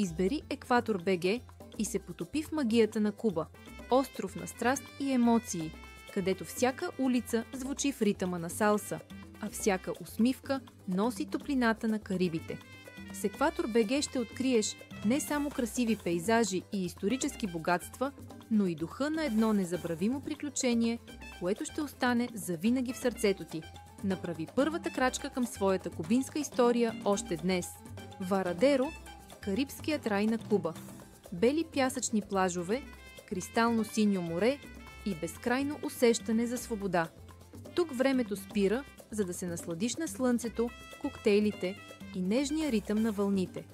Избери Екватор БГ и се потопи в магията на Куба, остров на страст и емоции, където всяка улица звучи в ритъма на салса, а всяка усмивка носи топлината на Карибите. С Екватор БГ ще откриеш не само красиви пейзажи и исторически богатства, но и духа на едно незабравимо приключение, което ще остане завинаги в сърцето ти. Направи първата крачка към своята кубинска история още днес. Варадеро – Карибският рай на Куба. Бели пясъчни плажове, кристално синьо море и безкрайно усещане за свобода. Тук времето спира, за да се насладиш на слънцето, коктейлите и нежния ритъм на вълните.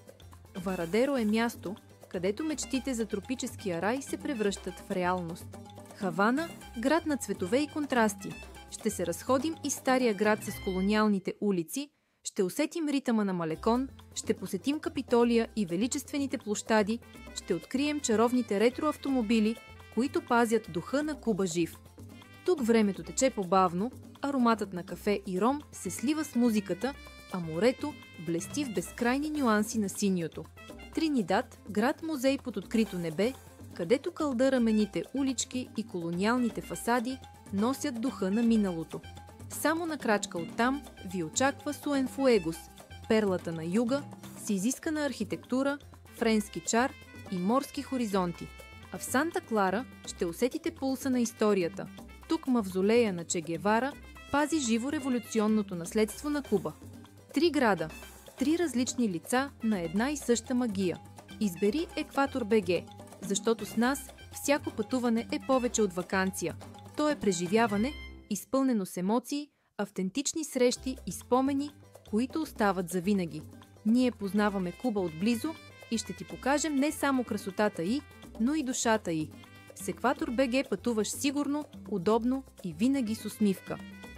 Варадеро е място, където мечтите за тропическия рай се превръщат в реалност. Хавана – град на цветове и контрасти. Ще се разходим из стария град с колониалните улици, ще усетим ритъма на Малекон, ще посетим Капитолия и величествените площади, ще открием чаровните ретроавтомобили, които пазят духа на Куба жив. Тук времето тече побавно, ароматът на кафе и ром се слива с музиката, а морето блести в безкрайни нюанси на синьото. Тринидад – град-музей под открито небе, където кълдърамените улички и колониалните фасади носят духа на миналото. Само на крачка оттам ви очаква Суенфуегос, перлата на юга, с изискана архитектура, френски чар и морски хоризонти. А в Санта Клара ще усетите пулса на историята. Тук мавзолея на Че Гевара пази живо революционното наследство на Куба. 3 града, 3 различни лица на една и съща магия. Избери Екватор БГ, защото с нас всяко пътуване е повече от ваканция. То е преживяване, изпълнено с емоции, автентични срещи и спомени, които остават завинаги. Ние познаваме Куба отблизо и ще ти покажем не само красотата й, но и душата й. С Екватор БГ пътуваш сигурно, удобно и винаги с усмивка.